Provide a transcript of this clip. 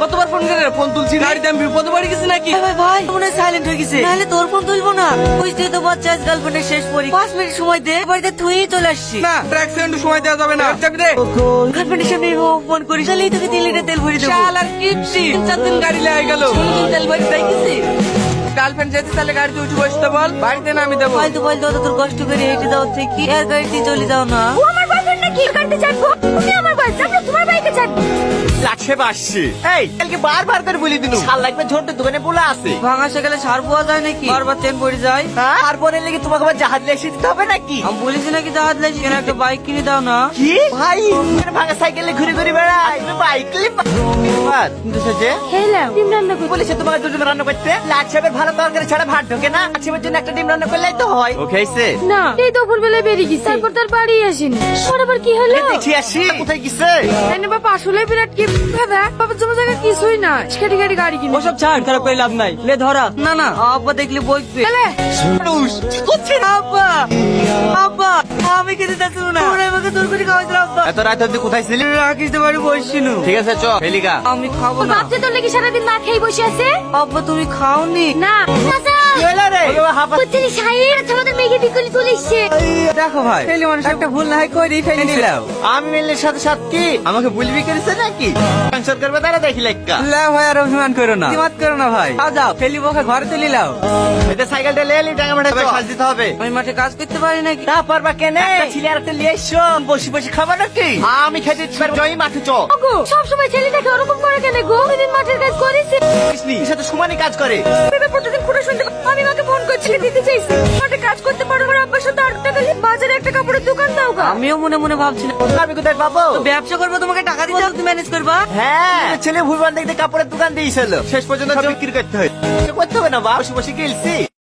কতবার ফোন করে ফোন তুলছি গাড়িতে আমি বিপদে পড়ে গেছি নাকি? ভাই মনে হয় সাইলেন্ট হয়ে গেছে, নাহলে তোর ফোন তুলবো না। বুঝতেই তো পারছিস গার্লফ্রেন্ডের শেষ পরি 5 মিনিট সময় দে, বাড়িতে তুই চলে আসছি। না এক সেকেন্ড সময় দেওয়া যাবে না। চাবি দে। গার্লফ্রেন্ডের সামনে ফোন করিস, তাহলেই তোকে 3 লিটার তেল ভরে দেবো। শাল আর কিপসি 4 দিন গাড়ি লেগে গেল। তেল ভরে তাই গেছে। গার্লফ্রেন্ড যেতে তাহলে গাড়িতে উঠে বসতে বল, বাড়িতে নামি দেবো। ফালতু অত তোর কষ্ট করে হেঁটে যাও থেকে আর গাড়িতে চলে যাও না। ও আমার বয়ফ্রেন্ড নাকি? গাড়িতে চাপবো? তুমি আমার বয়ফ্রেন্ড, তোমার বাইকে চাপবো। লাগছে বাসছে। এই কালকে বারবার করে বলি দিনু শাল লাগবে, ছোট দোকানে বলে আছে। ভাঙা গেলে সার পাওয়া যায় নাকি? বারবার চেন পড়ে যায়। হ্যাঁ আর পরে লেগে তোমাকে আবার জাহাজ লেসে দিতে হবে নাকি? আমি বলেছি নাকি জাহাজ লাইছি, কেন একটা বাইক কিনে দাও না। কি ভাই ভাঙা সাইকেলে ঘুরে ঘুরে বেড়াই, তুমি বাইক যে হেলাম ডিম রান্না করতে। বলেছে তোমাকে দুজন রান্না করতে। লাচ্ছাবের ভালো তরকারি ছাড়া ভাত ঢোকে না। লাচ্ছাবের জন্য একটা ডিম রান্না করলেই তো হয়। ওকে আইছে না, এই দুপুর বেলায় বেরিয়ে গেছে, তারপর তার বাড়ি আসেনি। ওর আবার কি হলো? দেখি আসি কোথায় গেছে। এনে বাবা আসলে বিরাট কি দাদা, বাবার জন্য জায়গা কিছুই না, খেটে খেটে গাড়ি কিনে। ওসব ছাড়, খারাপ করে লাভ নাই। লে ধরা। না না, আব্বা দেখলে বইবে। চলে মানুষ কি করছে? আব্বা আব্বা আমি খেতে চাচ্ছি না, তোমরা আমাকে জোর করে খাওয়াইছিল। আব্বা এত রাত অব্দি কোথায় ছিলি? রাখিস তো বাড়ি বসছিল। ঠিক আছে চ ফেলিকা। আমি খাবো ওর না। বাচ্চা তো নাকি সারাদিন না খেয়ে বসে আছে। আব্বা তুমি খাওনি? না চাচা, কি হলো রে? হাঁপা বুঝছিলি সাহেব তোমাদের মেয়েকে বিকুলি চলে এসছে। দেখো ভাই, ফেলি মানুষ একটা ভুল না হয় করে ফেলে নিলাম। আমি মেলের সাথে সাথে কি আমাকে বলবি করেছে নাকি? সংসার করবে তারা দেখি লেখা। লা ভাই আর অভিমান করো না, অভিমান করো না ভাই। যাও ফেলি বকে ঘরে তুলে লাও। এটা সাইকেলটা লে এলি টাকা মাঠে সাজ দিতে হবে। আমি মাঠে কাজ করতে পারি নাকি? তা পারবা কেনে? ছেলে আর একটা লিয়ে এসো, বসে বসে খাবার নাকি? আমি খেতে পারবো, জয় মাঠে চ। ওগো সব সময় ছেলেটাকে ওরকম করে কেন গো? দিন মাঠের কাজ করেছে, এর সাথে সমানই কাজ করে। বেবে প্রতিদিন খুঁড়ে শুনতে আমি মাকে ফোন করছি, দিতে চাইছি মাঠে কাজ করতে পারো। আমার আব্বার সাথে আর টাকা নিয়ে বাজারে একটা কাপড়ের দোকান দাও গা। আমিও মনে মনে ভাবছিলাম আমি কোথায় পাবো? ব্যবসা করবো, তোমাকে টাকা দিতে হবে, তুমি ম্যানেজ করবা। হ্যাঁ ছেলে ভুলবান দেখতে কাপড়ের দোকান দিয়েছিল, শেষ পর্যন্ত বিক্রি করতে হয়। করতে হবে না বা বসে বসে গেলছি।